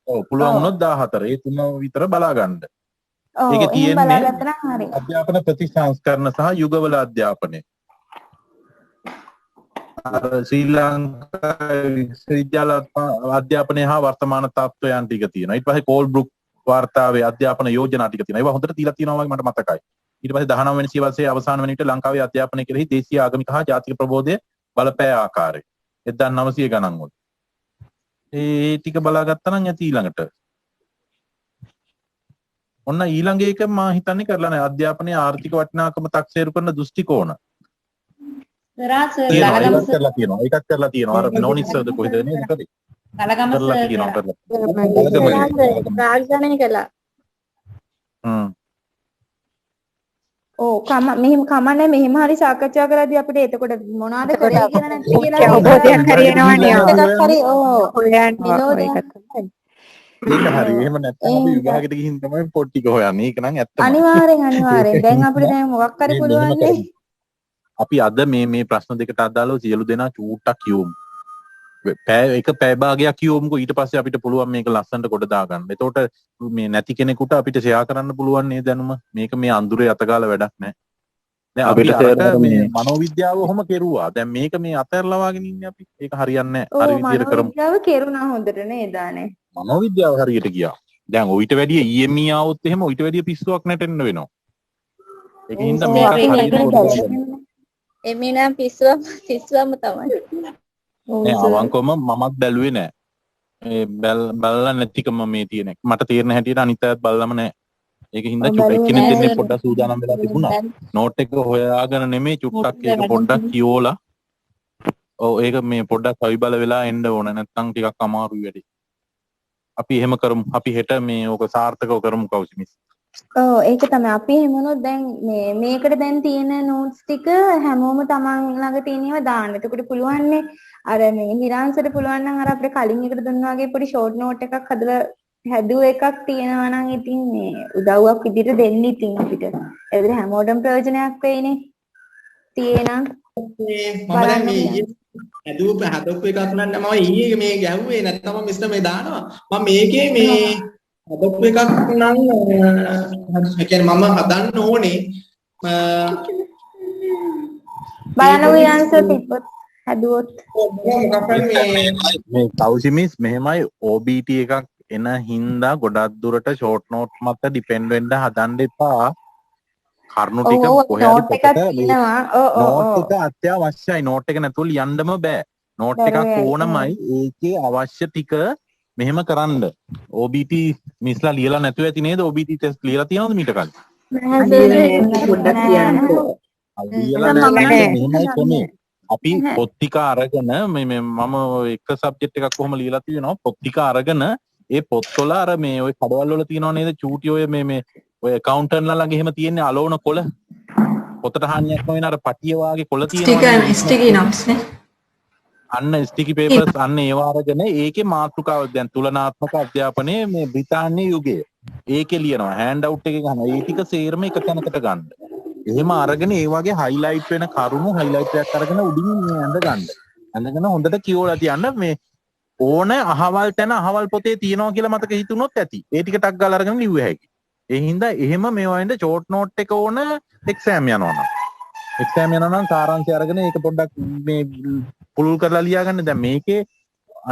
ඔව් පුළුවන් වුණොත් 14. ඒ තුන විතර බලා ගන්න. ඔව් ඒක තියෙන්නේ බලාගත්තා නම් හරි. අධ්‍යාපන ප්‍රතිසංස්කරණ සහ යුගවල අධ්‍යාපනය. ශ්‍රී ලංකා විශ්වවිද්‍යාල අධ්‍යාපනය හා වර්තමාන තත්ත්වයන් ටික තියෙනවා. ඊට පස්සේ කෝල්බ්රුක් වාර්තාවේ අධ්‍යාපන යෝජනා ටික තියෙනවා. ඒවා හොඳට තියලා තියෙනවා වගේ මට මතකයි. ඊට පස්සේ 19 වෙනි සියවසේ අවසාන වෙන විට ලංකාවේ අධ්‍යාපනය කෙරෙහි දේශීය ආගමික හා ජාතික ප්‍රබෝධය බලපෑ ආකාරය 1900 ගණන් වල. ඒ ටික බලාගත්තා නම් ඇති ඊළඟට. ඔන්න ඊළඟ එක මා හිතන්නේ කරලා නැහැ. අධ්‍යාපනයේ ආර්ථික වටිනාකම තක්සේරු කරන දෘෂ්ටි කෝණ. රාජ් සර් ඒකත් කරලා තියෙනවා. ඒකත් කරලා තියෙනවා. අර නොනිස්සද කොහෙද නේද කරේ? ගලගම කරලා සර් තියෙනවා කරලා. රාජධානය කළා. හ්ම්. ඔව් මෙහෙම කමන්නේ මෙහෙම හරි සාකච්ඡා කරද්දී අපිට එතකොට මොනවාද කරේ කියලා නැති කියලා අවබෝධයක් හරියනවනේ. එකක් හරි හොයන්නේ ඒක හරි. එහෙම නැත්නම් අපි විභාගෙට ගිහින් තමයි පොත් ටික හොයන්නේ. ඒක නම් ඇත්තම. අනිවාර්යෙන් දැන් අපිට දැන් මොකක් හරි පුළුවන් නේ. අපි අද මේ ප්‍රශ්න දෙකට අදාළව සියලු දෙනා චූට්ටක් කියවමු. එක පැය භාගයක් කියවමුකෝ. ඊට පස්සේ අපිට පුළුවන් මේක ලස්සනට කොට දාගන්න. එතකොට මේ නැති කෙනෙකුට අපිට ෂෙයා කරන්න පුළුවන් නේ දැනුම. මේක මේ අඳුරේ අතගාලා වැඩක් නැහැ. දැන් අපිට මේ මනෝවිද්‍යාව ඔහොම කෙරුවා. දැන් මේක මේ අතහැරලා වාගෙන ඉන්නේ අපි. ඒක හරියන්නේ නැහැ. හරි විදියට කරමු. මනෝවිද්‍යාව කෙරුණා හොඳට නේද අනේ. මනෝවිද්‍යාව හරියට ගියා. දැන් ඔయిత වැඩිය EME ආවොත් එහෙම ඔయిత වැඩිය පිස්සුවක් නැටෙන්න වෙනවා. ඒකින්ද මේක හරියට එමේ නම් පිස්සුවම තමයි. නෑ අවංකවම මමත් බැලුවේ නෑ. මේ බලලා නැතිකම මේ තියෙන. මට තේරෙන හැටියට අනිත් අයත් බලලම නෑ. ඒක හින්දා චුට්ටක් එක්කෙනෙක් දෙන්නේ පොඩ්ඩක් සූදානම් වෙලා තිබුණා. නෝට් එක හොයාගෙන නෙමෙයි චුට්ටක් ඒක පොඩ්ඩක් කියෝලා. ඔව් ඒක මේ පොඩ්ඩක් සවිබල වෙලා එන්න ඕන. නැත්නම් ටිකක් අමාරුයි වැඩි. අපි එහෙම කරමු. අපි හෙට මේ ඕක සාර්ථකව කරමු කවුසිමිස්. ඔව් ඒක තමයි අපි හැමෝම දැන් මේකට දැන් තියෙන නෝට්ස් ටික හැමෝම තමන් ළඟ තියෙනව දාන්න. එතකොට පුළුවන්නේ අර මේ හිරාන්සට පුළුවන් නම් අර අපිට කලින් එකට දුන්නා වගේ පොඩි ෂෝට් නෝට් එකක් හදලා හැදුව එකක් තියෙනවා නම් ඉතින් මේ උදව්වක් විදිහට දෙන්න ඉතින් අපිට. ඒකට හැමෝටම ප්‍රයෝජනයක් වෙයිනේ. තියෙනම් මම දැන් මේ හදපු එකක් නම් මම ඊයේ මේ ගැහුවේ නැත්නම් මම මිස්ටර් මේ දානවා. මම මේකේ මේ හදපු එකක් නම් ඒ කියන්නේ මම හදන්න ඕනේ බලන්න විරාන්සර් තිබ්බොත් හදුවොත් මේ කවුසිමිස් මෙහෙමයි OBT එකක් එන හින්දා ගොඩක් දුරට ෂෝට් නෝට් මත ඩිපෙන්ඩ් වෙන්න හදන්න එපා. කරුණු ටික කොහේ හරි පොතට නෝට් එක අත්‍යවශ්‍යයි. නෝට් එක නැතුව ලියන්නම බෑ. නෝට් එකක් ඕනමයි. ඒකේ අවශ්‍ය ටික මෙහෙම කරන්න. OBT මිස්ලා ලියලා නැතුව ඇති නේද? OBT ටෙස්ට් ලියලා තියෙනවද මීට කලින්? පොඩ්ඩක් කියන්නකෝ. අපි පොත් ටික අරගෙන මම එක සබ්ජෙක්ට් එකක් කොහොම ලියලා තියෙනවා. පොත් ටික අරගෙන ඒ පොත්වල අර මේ ওই කඩවල වල තියෙනව නේද? චූටි ඔය මේ ඔය කවුන්ටර්ලා ළඟ එහෙම තියෙන්නේ අලෝන කොළ. පොතට හානියක් නොවන අර පටිය වාගේ කොළ තියෙනවා. ස්ටිකි නෝට්ස් නේ. අන්න ස්ටිකි පේපර්ස් අන්න ඒවා අරගෙන ඒකේ මාතෘකාව දැන් තුලනාත්මක අධ්‍යාපනයේ මේ බ්‍රිතාන්‍ය යුගයේ ඒකේ ලියනවා. හෑන්ඩ් අවුට් එකේ ගන්නවා. ඒ ටික සේරම එක තැනකට ගන්න. එහෙම අරගෙන ඒ වගේ හයිලයිට් වෙන කරුණු හයිලයිට් එකක් අරගෙන උඩින් මේ ඇඳ ගන්න. ඇඳගෙන හොඳට කියවලා තියන්න මේ ඕන අහවල් තැන අහවල් පොතේ තියෙනවා කියලා මතක හිතුනොත් ඇති. ඒ ටික ටක් ගාලා අරගෙන ලිව්ව හැකි. ඒ හින්දා එහෙම මේවා ඉඳ ෂෝට් නෝට් එක ඕන එක්සෑම් යනවා නම්. එක්සෑම් යනවා නම් සාරාංශය අරගෙන ඒක පොඩ්ඩක් මේ පුළුල් කරලා ලියා ගන්න. දැන් මේකේ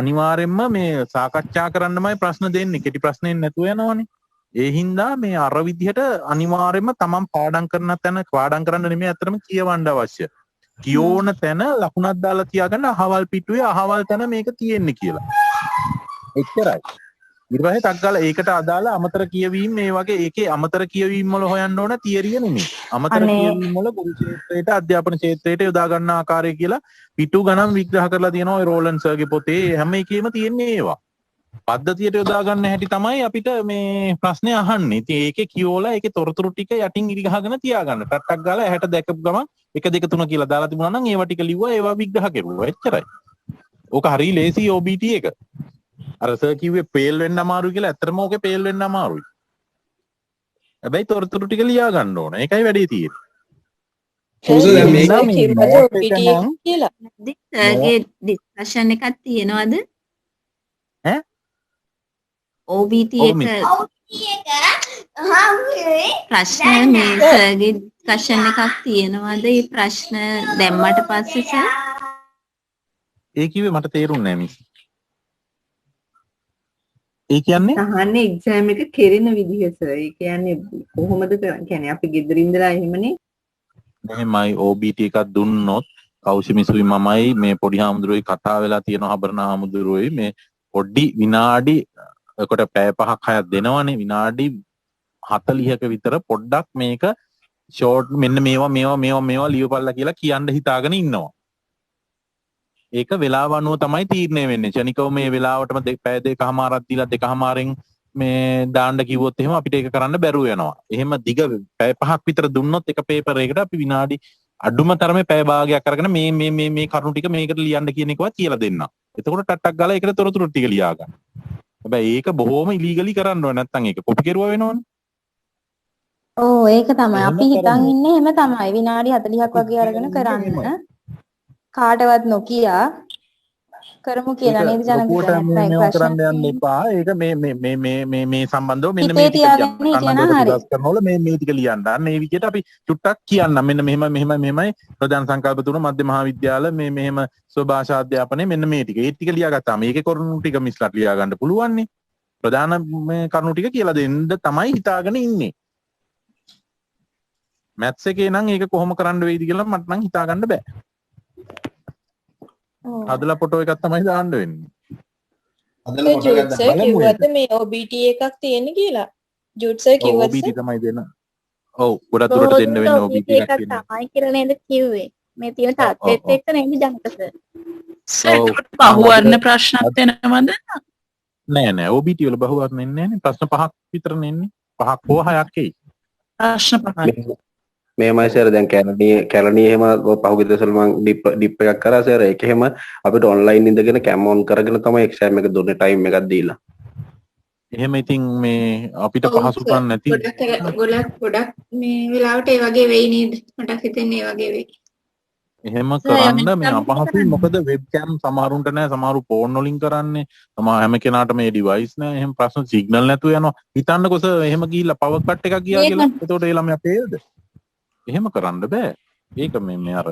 අනිවාර්යෙන්ම මේ සාකච්ඡා කරන්නමයි ප්‍රශ්න දෙන්නේ. කෙටි ප්‍රශ්නෙන් නැතුව යනවනේ. ඒ හින්දා මේ අර විදිහට අනිවාර්යෙන්ම තමන් පාඩම් කරන තැන පාඩම් කරන්න නෙමෙයි අතරම කියවන්න අවශ්‍ය. කියෝන තැන ලකුණක් දාලා තියාගන්න අහවල් පිටුවේ අහවල් තැන මේක තියෙන්නේ කියලා. එච්චරයි. ඊට පස්සේ ටක් ගාලා ඒකට අදාළ අමතර කියවීම මේ වගේ ඒකේ අමතර කියවීම වල හොයන්න ඕන තියරිය නෙමෙයි. අමතර කියවීම වල ගුරු ක්ෂේත්‍රයට අධ්‍යාපන ක්ෂේත්‍රයට යොදා ගන්න ආකාරය කියලා පිටු ගණන් විග්‍රහ කරලා තියෙනවා ඔය රෝලන් සර්ගේ පොතේ හැම එකෙම තියෙන්නේ ඒවා. පද්ධතියට යොදා ගන්න හැටි තමයි අපිට මේ ප්‍රශ්නේ අහන්නේ. ඉතින් ඒකේ කියෝලා ඒකේ තොරතුරු ටික යටින් ඉරි ගහගෙන තියාගන්න. ටට්ටක් ගාලා ඇහැට දැකපු ගමන් 1 2 3 කියලා දාලා තිබුණා නම් ඒවා ටික ලිව්වා ඒවා විග්‍රහ කෙරුවා. එච්චරයි. ඕක හරිය ලේසි OBT එක. අර සර් කිව්වේ පේල් වෙන්න අමාරුයි කියලා ඇත්තටම ඕකේ පේල් වෙන්න අමාරුයි. හැබැයි තොරතුරු ටික ලියා ගන්න ඕන. ඒකයි වැඩේ තියෙන්නේ. සෝසර් දැන් මේක කියලා. සර්ගේ ඩිස්කෂන් එකක් තියෙනවද? ඈ? OBT එක ප්‍රශ්න මේ සර්ගේ ඩිස්කෂන් එකක් තියෙනවද? ඒ ප්‍රශ්න දැම්මට පස්සේ සර් ඒ කිව්වේ මට තේරුන්නේ නැහැ මිස්. ඒ කියන්නේ අහන්නේ එක්සෑම් එක කෙරෙන විදිහ සර්. ඒ කියන්නේ කොහොමද කරන්නේ? කියන්නේ අපි ගෙදර ඉඳලා එහෙමනේ. මෙහෙමයි OBT එකක් දුන්නොත් කෞෂිමිසුයි මමයි මේ පොඩි හාමුදුරුවෝයි කතා වෙලා තියෙනවා හබරණ හාමුදුරුවෝයි මේ පොඩි විනාඩි එකට පැය 5ක් 6ක් දෙනවනේ විනාඩි 40ක විතර පොඩ්ඩක් මේක ෂෝට් මෙන්න මේවා ලියපල්ලා කියලා කියන්න හිතාගෙන ඉන්නවා. ඒක වෙලාව අනුව තමයි තීරණය වෙන්නේ. ක්ෂණිකව මේ වෙලාවටම පැය දෙකමාරක් දීලා දෙකමාරෙන් මේ දාන්න කිව්වොත් එහෙම අපිට ඒක කරන්න බැරුව යනවා. එහෙම දිග පැය 5ක් විතර දුන්නොත් එක පේපර් එකකට අපි විනාඩි අඩුම තරමේ පැය භාගයක් අරගෙන මේ කරුණු ටික මේකට ලියන්න කියන එකවත් කියලා දෙන්න. එතකොට ටට්ටක් ගාලා ඒකට තොරතුරු ටික ලියා ගන්න. හැබැයි ඒක බොහොම ඉලීගලි කරන්න ඕනේ නැත්නම් ඒක කොපි කරුවා වෙනවනේ. ඕ ඒක තමයි අපි හිතන් ඉන්නේ එහෙම තමයි විනාඩි 40ක් වගේ අරගෙන කරන්න. කාටවත් නොකිය කරමු කියලා නේද ජනක කරන්න යන්න එපා. ඒක මේ සම්බන්ධව මෙන්න මේ ටික කරනවල මේ ටික ලියන්න. අන්න ඒ විදිහට අපි චුට්ටක් කියන්න. මෙන්න මෙහෙමයි ප්‍රධාන සංකල්ප තුන මධ්‍ය මහාවිද්‍යාල මෙහෙම ස්වභාෂා අධ්‍යාපනයේ මෙන්න මේ ටික. ඒ ටික ලියාගත්තාම මේකේ කරුණු ටික මිස්ලට් ලියා ගන්න පුළුවන් නේ. ප්‍රධාන මේ කරුණු ටික කියලා දෙන්න තමයි හිතාගෙන ඉන්නේ. මැත්ස් එකේ නම් ඒක කොහොම කරන්න වෙයිද කියලා මට නම් හිතා ගන්න බෑ. අදලා ෆොටෝ එකක් තමයි දාන්න වෙන්නේ. අදලා ෆොටෝ එකක් දාන්න කිව්වද මේ OBT එකක් තියෙන්නේ කියලා. Jude sir කිව්වද? OBT තමයි දෙන්න. ඔව් ගොඩක් දුරට දෙන්න වෙන්නේ OBT එකක් තියෙනවා. තමයි කියලා නේද කිව්වේ. මේ තියෙන තාත්තෙත් එක්ක නේද ජනක සර්. සර් බහුවර්ණ ප්‍රශ්නත් එනවද? නෑ OBT වල බහුවර්ණ එන්නේ නෑනේ. ප්‍රශ්න 5ක් විතරනේ එන්නේ. 5ක් හෝ 6ක් එයි. ප්‍රශ්න 5ක්. මේමයි සර් දැන් කැලණිය එහෙම පහුගිය දවස්වල මම ඩිප් එකක් කරා සර්. ඒක එහෙම අපිට ඔන්ලයින් ඉඳගෙන කැම් ඔන් කරගෙන තමයි එක්සෑම් එක දුන්නේ ටයිම් එකක් දීලා. එහෙම ඉතින් මේ අපිට පහසුකම් නැති ගොඩක් මේ වෙලාවට ඒ වගේ වෙයි නේද? මට හිතෙන්නේ ඒ වගේ වෙයි. එහෙම කරන්න මේ අපහසුයි. මොකද වෙබ්කෑම් සමහරුන්ට නැහැ. සමහරු ෆෝන් වලින් කරන්නේ. හැම කෙනාට මේ ඩිවයිස් නැහැ. එහෙම ප්‍රශ්න සිග්නල් නැතුව යනවා. හිතන්නකො සර් එහෙම ගිහිල්ලා පවර් කට් එකක් ගියා කියලා. එතකොට ඒ ළමයා පේද? එහෙම කරන්න බෑ. ඒක මේ අර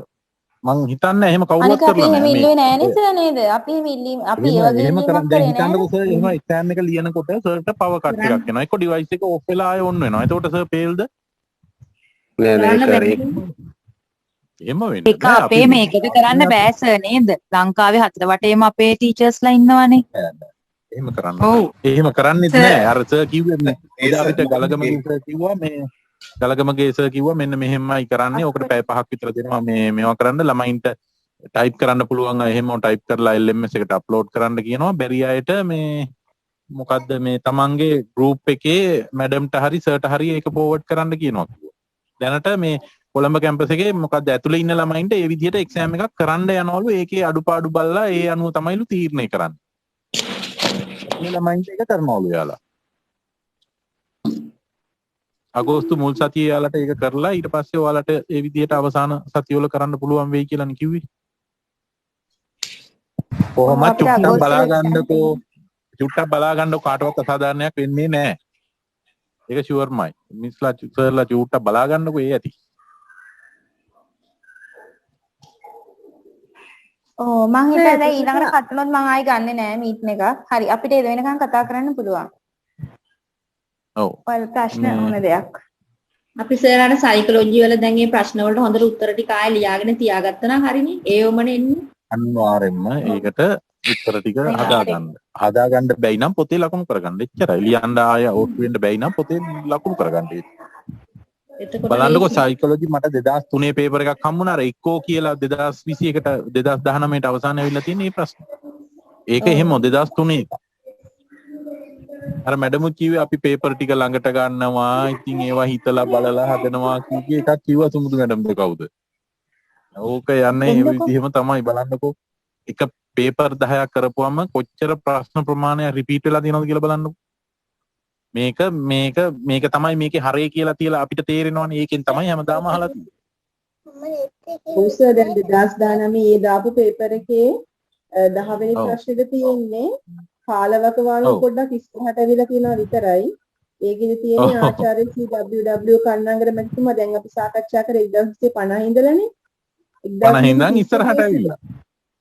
මං හිතන්නේ එහෙම කවුරුත් කරලා නැහැ. අපි එහෙම නෑ නේද නේද? අපි අපි ඒ වගේ එහෙම කරන් දැන් හිතන්නකෝ සර් එහෙම එක්සෑම් එක ලියනකොට සර්ට පවර් කට් එකක් එනවා. ඒක ඩිවයිස් එක ඔෆ් වෙලා ආයෙ ඔන් වෙනවා. එතකොට සර් පේල්ද? නෑ එහෙම වෙන්නේ. ඒක අපේ මේකට කරන්න බෑ සර් නේද? ලංකාවේ හතර වටේම අපේ ටීචර්ස්ලා ඉන්නවනේ. එහෙම කරන්න. එහෙම කරන්නේත් නෑ. අර සර් කිව්වේ නෑ. එදා අපිට ගලගමගේ සර් කිව්වා මේ ගලගමගේ සර් කිව්වා මෙන්න මෙහෙමයි කරන්නේ. ඔකට පැය 5ක් විතර දෙනවා මේවා කරන්න. ළමයින්ට ටයිප් කරන්න පුළුවන් අය එහෙම ටයිප් කරලා LMS එකට අප්ලෝඩ් කරන්න කියනවා. බැරි අයට මේ මොකද්ද මේ තමන්ගේ ගෲප් එකේ මැඩම්ට හරි සර්ට හරි ඒක ෆෝවර්ඩ් කරන්න කියනවා. දැනට මේ කොළඹ කැම්පස් එකේ මොකද්ද ඇතුලේ ඉන්න ළමයින්ට ඒ විදිහට එක්සෑම් එකක් කරන්න යනවලු. ඒකේ අඩුපාඩු බලලා ඒ අනුව තමයිලු තීරණය කරන්නේ. මේ ළමයින්ට ඒක කරනවලු යාලා. අගෝස්තු මුල් සතියේ යාලට ඒක කරලා ඊට පස්සේ ඔයාලට ඒ විදිහට අවසාන සතියවල කරන්න පුළුවන් වෙයි කියලානේ කිව්වේ. කොහොමද චුට්ටක් බලා ගන්නකෝ. චුට්ටක් බලා ගන්නකො කාටවත් අසාධාරණයක් වෙන්නේ නැහැ. ඒක ෂුවර්මයි. මිස්ලා සර්ලා චුට්ටක් බලා ගන්නකෝ ඒ ඇති. ඕ මං හිතුවා දැන් ඊළඟට කටුනොත් මං ආයි ගන්නෙ නෑ මීට් එක. හරි අපිට ඒ වෙනකන් කතා කරන්න පුළුවන්. ඔව්. ඔයාලා ප්‍රශ්න ඕන දෙයක්. අපි ඉස්සරහට සයිකොලොජි වල දැන් මේ ප්‍රශ්න වලට හොඳට උත්තර ටික ආයෙ ලියාගෙන තියාගත්තා නම් හරිනේ. ඒවමනේ එන්නේ. අනිවාර්යෙන්ම ඒකට උත්තර ටික හදාගන්න බැයි නම් පොතේ ලකුණු කරගන්න. එච්චරයි. ලියන්න ආය ඕට්ටු වෙන්න බැයි නම් පොතේ ලකුණු කරගන්න. බලන්නකො සයිකොලොජි මට 2003 පේපර් එකක් හම්බුණා. අර එක්කෝ කියලා 2021ට 2019ට අවසාන වෙවිලා තියෙන මේ ප්‍රශ්න. ඒක එහෙම 2003 එක. අර මැඩම් කිව්වේ අපි පේපර් ටික ළඟට ගන්නවා. ඉතින් ඒවා හිතලා බලලා හදනවා කිව්වේ එකක් කිව්වා සුමුදු මැඩම්ද කවුද? ඕක යන්නේ ඒ විදිහම තමයි බලන්නකො. එක පේපර් 10ක් කරපුවම කොච්චර ප්‍රශ්න ප්‍රමාණයක් රිපීට් වෙලා තියෙනවද කියලා බලන්නකො. මේක තමයි මේකේ හරය කියලා තියලා අපිට තේරෙනවනේ. ඒකෙන් තමයි හැමදාම අහලා තියෙන්නේ. උසර දැන් 2019 මේ දාපු පේපර් එකේ 10 වෙනි ප්‍රශ්නෙද තියෙන්නේ කාලවක වාගේ පොඩ්ඩක් ඉස්සරහට ඇවිල්ලා තියෙනවා විතරයි. ඒකෙදි තියෙන්නේ ආචාර්ය CWW කන්නංගර මැතිතුමා දැන් අපි සාකච්ඡා කරේ 1950 ඉඳලානේ. 50 ඉඳන් ඉස්සරහට ඇවිල්ලා.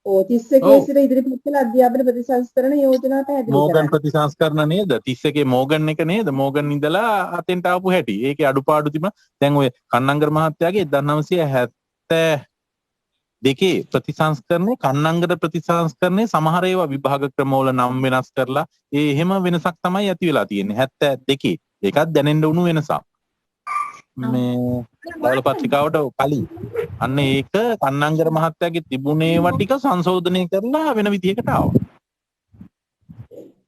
ඔව් 31 ඉස්සර ඉදිරිපත් කළ අධ්‍යාපන ප්‍රතිසංස්කරණ යෝජනා පැහැදිලි කරා. මෝගන් ප්‍රතිසංස්කරණ නේද? 31 මෝගන් එක නේද? මෝගන් ඉඳලා අතෙන්ට ආපු හැටි. ඒකේ අඩුපාඩු තිබුණා. දැන් ඔය කන්නංගර මහත්තයාගේ 1972 ප්‍රතිසංස්කරණේ කන්නංගර ප්‍රතිසංස්කරණේ සමහර ඒවා විභාග ක්‍රමවල නම් වෙනස් කරලා ඒ එහෙම වෙනසක් තමයි ඇති වෙලා තියෙන්නේ 72. ඒකත් දැනෙන්න උණු වෙනසක්. මේ බාල පත්‍රිකාවට කලින් අන්න ඒක කන්නංගර මහත්තයාගේ තිබුණේවා ටික සංශෝධනය කරලා වෙන විදිහකට ආවා.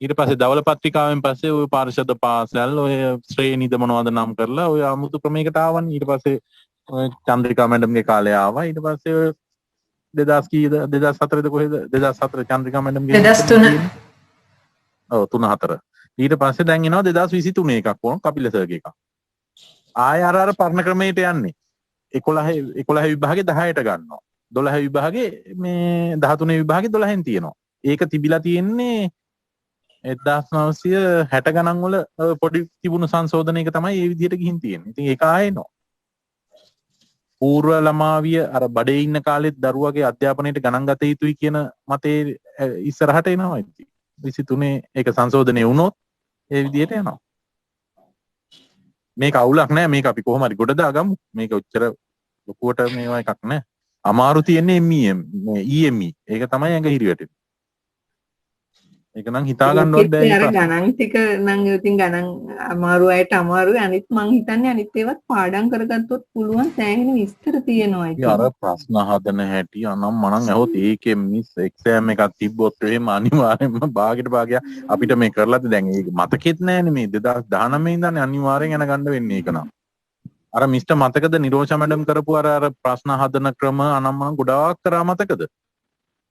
ඊට පස්සේ දවල පත්‍රිකාවෙන් පස්සේ ඔය පාරිෂද පාසල් ඔය ශ්‍රේණිද මොනවද නම් කරලා ඔය 아무තු ක්‍රමයකට ආවනේ. ඊට පස්සේ ඔය චන්ද්‍රිකා මැඩම්ගේ කාලේ ආවා. ඊට පස්සේ ඔය 2000 කීයද 2004ද කොහෙද 2004 චන්ද්‍රිකා මැඩම්ගේ 2003 ඔව් 3-4. ඊට පස්සේ දැන් එනවා 2023 එකක් වුණා කපිල සර්ගේ එකක්. ආය අර පරණ ක්‍රමයට යන්නේ 11 විභාගේ 10ට ගන්නවා 12 විභාගේ මේ 13 විභාගේ 12න් තියෙනවා. ඒක තිබිලා තියෙන්නේ 1960 ගණන් වල පොඩි තිබුණු සංශෝධනයක තමයි මේ විදිහට ගිහින් තියෙන්නේ. ඉතින් ඒක ආයෙනවා. පූර්ව ළමාවිය අර බඩේ ඉන්න කාලෙත් දරුවගේ අධ්‍යාපනයට ගණන් ගත යුතුයි කියන මතේ ඉස්සරහට එනවා. ඉතින් 23 ඒක සංශෝධනය වුණොත් ඒ විදිහට යනවා. මේක අවුලක් නෑ. මේක අපි කොහොම හරි ගොඩ දාගමු. මේක උච්චර ලොකුවට මේවා එකක් නෑ. අමාරු තියෙන්නේ MEM EME. ඒක තමයි ඇඟ හිරි වැටෙන්නේ. ඒක නම් හිතා ගන්නවත් බෑ. අර ගණන් ටික නම් ඉතින් ගණන් අමාරු අයට අමාරුයි. අනිත් මං හිතන්නේ අනිත් ඒවත් පාඩම් කරගත්තොත් පුළුවන් සෑහෙන විස්තර තියෙනවා. ඉතින් අර ප්‍රශ්න හදන හැටි අනම් මනම් ඇහුවොත් ඒකේ මිස් එක්සෑම් එකක් තිබ්බොත් එහෙම අනිවාර්යෙන්ම භාගයට භාගයක් අපිට මේ කරලාද දැන් ඒක මතකෙත් නෑනේ මේ 2019 ඉඳන් අනිවාර්යෙන් යන ගන්න වෙන්නේ ඒක නම්. අර මිස්ටර් මතකද නිරෝෂා මැඩම් කරපු අර ප්‍රශ්න හදන ක්‍රම අනම් මනම් ගොඩාක් කරා මතකද?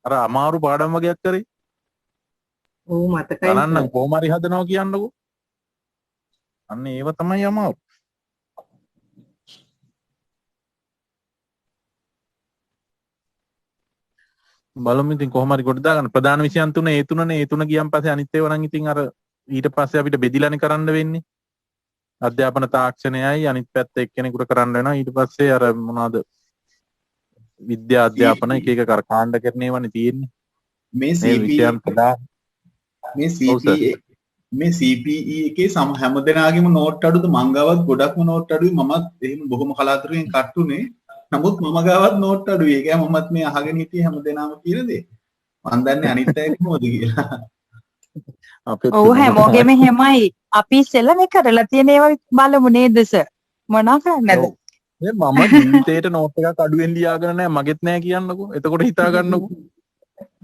අර අමාරු පාඩම් වගේක් කරේ. ඔව් මතකයි. ගණන් කොහොම හරි හදනවා කියන්නකෝ. අන්න ඒව තමයි අමාරු. බලමු ඉතින් කොහොම හරි කොට දාගන්න. ප්‍රධාන විෂයන් තුන ඒ තුනනේ. ඒ තුන ගියන් පස්සේ අනිත් ඒවා නම් ඉතින් අර ඊට පස්සේ අපිට බෙදිලානේ කරන්න වෙන්නේ. අධ්‍යාපන තාක්ෂණයයි අනිත් පැත්ත එක්කෙනෙකුට කරන්න වෙනවා. ඊට පස්සේ අර මොනවාද විද්‍යා අධ්‍යාපන එක එක කර කාණ්ඩ කරන්නේවනේ තියෙන්නේ. මේ CPE එකේ හැමදෙනාගේම නෝට් අඩුද මං ගාවත් ගොඩක්ම නෝට් අඩුයි. මමත් එහෙම බොහොම කලාතුරකින් කට්ටුනේ. නමුත් මම ගාවත් නෝට් අඩුයි. ඒක මමත් මේ අහගෙන හිටියේ හැමදෙනාම කියන දේ. මං දන්නේ අනිත් අය කොහොමද කියලා. ඔව් හැමෝගෙම එහෙමයි. අපි ඉස්සෙල්ලා මේ කරලා තියෙන ඒවා බලමු නේද සර්? මොනවා කරන්නද? මම ජීවිතේට නෝට් එකක් අඩුවෙන් ලියාගෙන නැහැ. මගෙත් නැහැ කියන්නකෝ. එතකොට හිතා ගන්නකෝ.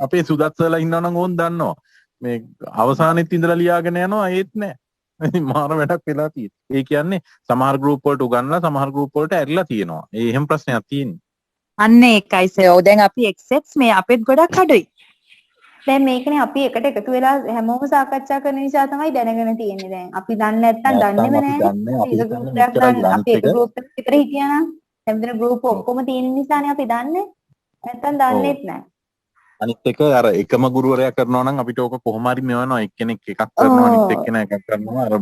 අපේ සුදත්සලා ඉන්නවා නම් ඕන් දන්නවා. මේ අවසානෙත් ඉඳලා ලියාගෙන යනවා ඒත් නෑ. මාර වැඩක් වෙලා තියෙන්නේ. ඒ කියන්නේ සමහර ගෲප් වලට උගන්ලා සමහර ගෲප් වලට ඇරිලා තියෙනවා. ඒ එහෙම ප්‍රශ්නයක් තියෙන්නේ. අන්න ඒකයි සර්. ඔව් දැන් අපි එක්සෙට්ස් මේ අපිත් ගොඩක් අඩුයි. දැන් මේකනේ අපි එකට එකතු වෙලා හැමෝම සාකච්ඡා කරන නිසා තමයි දැනගෙන තියෙන්නේ දැන්. අපි දන්නේ නැත්තම් දන්නේම නැහැ. අපි එක ගෲප් එකක විතර හිටියා නම් හැමදෙන ගෲප් ඔක්කොම තියෙන නිසානේ අපි දන්නේ. නැත්තම් දන්නේත් නැහැ. අනිත් එක අර එකම ගුරුවරයා කරනවා නම් අපිට ඕක කොහොම හරි මෙවනවා එක්කෙනෙක් එකක් කරනවා අනිත් එක්කෙනා එකක් කරනවා අර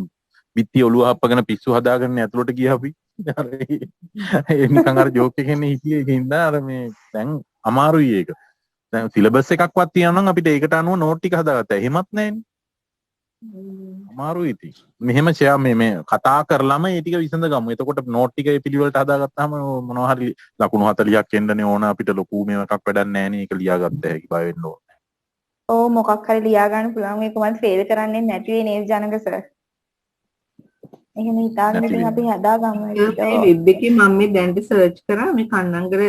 පිටි ඔළුව හප්පගෙන පිස්සු හදාගන්න ඇතුළට ගියා අපි අර ඒ නිකන් අර ජෝක් එකෙන් හිටියේ ඒකින්ද අර මේ දැන් අමාරුයි ඒක දැන් සිලබස් එකක්වත් තියෙනවා නම් අපිට ඒකට අනුව නෝට් ටික හදාගත්තා එහෙමත් නැහැනේ අමාරුයි ඉතින්. මෙහෙම ෂෙයා මේ කතා කරලම ඒ ටික විසඳ ගමු. එතකොට නෝට් ටික ඒ පිළිවෙලට හදාගත්තාම මොනවා හරි ලකුණු 40ක් එන්නනේ ඕන අපිට ලොකු මේව එකක් වැඩක් නැහැ නේ. ඒක ලියාගත්ත හැකි බය වෙන්න ඕන. ඔව් මොකක් හරි ලියා ගන්න පුළුවන්. ඒක මම ෆේල් කරන්නේ නැති වෙයි නේද ජනක සර්. එහෙම හිතාගෙන ඉතින් අපි හදාගමු. මේ වෙබ් එකේ මම මේ දැනට සර්ච් කරා මේ කන්නංගර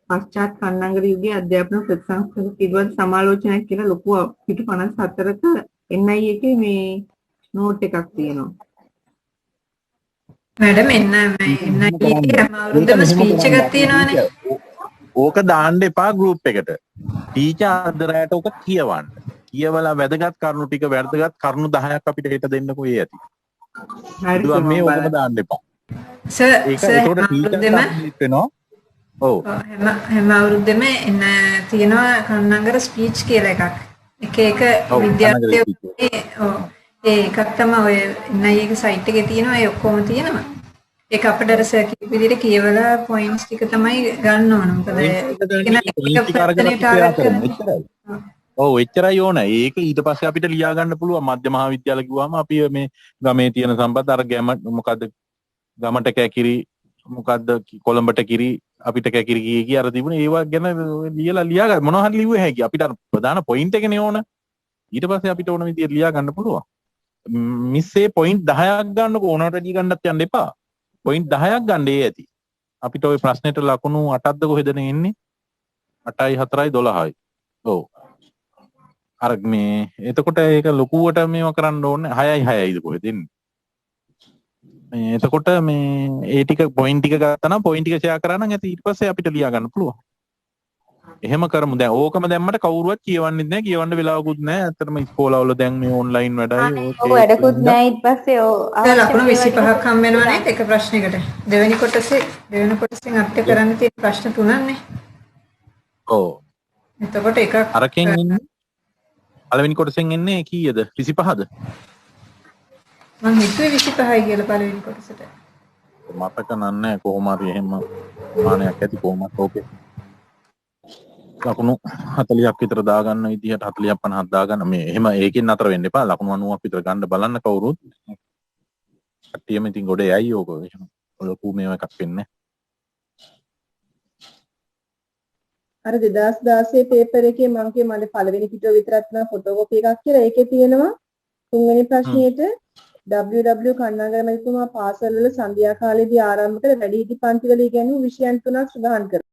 පශ්චාත් කන්නංගර යුගයේ අධ්‍යාපන ප්‍රතිසංස්කෘතික පිළිබඳ සමාලෝචනයක් කියලා ලොකු පිටු 54ක NI එකේ මේ නෝට් එකක් තියෙනවා. මැඩම් NI එකේ හැම අවුරුද්දම ස්පීච් එකක් තියෙනවානේ. ඕක දාන්න එපා ගෲප් එකට. ටීචර් අද රැට ඕක කියවන්න. කියවලා වැදගත් කරුණු ටික වැදගත් කරුණු 10ක් අපිට හෙට දෙන්නකෝ ඒ ඇති. හරි මේ ඕකම දාන්න එපා. සර් ඒක ඒකට ටීචර් වෙනවා. ඔව්. හැම අවුරුද්දෙම තියෙනවා කන්නංගර ස්පීච් කියලා එකක්. එක විද්‍යාර්ථයෝ ඒ එකක් තමයි ඔය NI එක සයිට් එකේ තියෙනවා ඒ ඔක්කොම තියෙනවා. ඒක අපිට අර සර් කිව්ව විදිහට කියවලා පොයින්ට්ස් ටික තමයි ගන්න ඕන. මොකද ඔව් එච්චරයි ඕන. ඒක ඊට පස්සේ අපිට ලියා ගන්න පුළුවන්. මධ්‍ය මහා විද්‍යාල කිව්වම අපි මේ ගමේ තියෙන සම්පත් අර මොකද්ද ගමට කැකිරි මොකද්ද කොළඹට කිරි අපිට කැකිරි කිය අර තිබුණේ ඒවා ගැන ලියා ගන්න මොනවා හරි ලිව්වේ හැකි. අපිට අර ප්‍රධාන පොයින්ට් එකනේ ඕන. ඊට පස්සේ අපිට ඕන විදියට ලියා ගන්න පුළුවන්. මිස්සේ පොයින්ට් 10ක් ගන්නකො ඕනකට වැඩි ගන්නත් යන්න එපා. පොයින්ට් 10ක් ගන්න ඒ ඇති. අපිට ওই ප්‍රශ්නෙට ලකුණු 8ක්ද කොහෙදනේ එන්නේ? 8යි 4යි 12යි. ඔව්. අර මේ එතකොට ඒක ලොකුවට මේව කරන්න ඕනේ 6යි 6යිද කොහෙද එන්නේ? මේ එතකොට මේ ඒ ටික පොයින්ට් ටික ගත්තා නම් පොයින්ට් ටික ෂෙයා කරා නම් ඇති ඊට පස්සේ අපිට ලියා ගන්න පුළුවන්. එහෙම කරමු. දැන් ඕකම දැම්මට කවුරුවත් කියවන්නෙත් නැහැ. කියවන්න වෙලාවකුත් නැහැ. ඇත්තටම ඉස්කෝලවල දැන් මේ ඔන්ලයින් වැඩයි. ඔව් වැඩකුත් නැහැ. ඊට පස්සේ ලකුණු 25ක් හම් වෙනවා නේද එක ප්‍රශ්නයකට. දෙවෙනි කොටසෙන් අපිට කරන්න තියෙන ප්‍රශ්න 3ක්නේ. ඔව්. එතකොට එකක් අරකින් ඉන්නේ පළවෙනි කොටසෙන් එන්නේ කීයද? 25ද? මම හිතුවේ 25යි කියලා පළවෙනි කොටසට. මතක නෑ කොහොම හරි එහෙම මානයක් ඇති කොහොමද ඕකේ. ලකුණු 40ක් විතර දාගන්න විදිහට 40ක් 50ක් දාගන්න මේ එහෙම ඒකෙන් නතර වෙන්න එපා. ලකුණු 90ක් විතර ගන්න බලන්න කවුරුත්. කට්ටියම ඉතින් ගොඩේ ඇයි ඕක. ලොකු මේව එකක් වෙන්නේ. අර 2016 පේපර් එකේ මම කිය මගේ පළවෙනි පිටුව විතරක් නම් ෆොටෝකෝපි එකක් කියලා. ඒකේ තියෙනවා තුන්වෙනි ප්‍රශ්නයේට WW කන්නංගර මැතිතුමා පාසල් වල සන්ධ්‍යා කාලයේදී ආරම්භ කළ වැඩිහිටි පන්තිවල ඉගෙනු විෂයන් 3ක් සඳහන් කරනවා.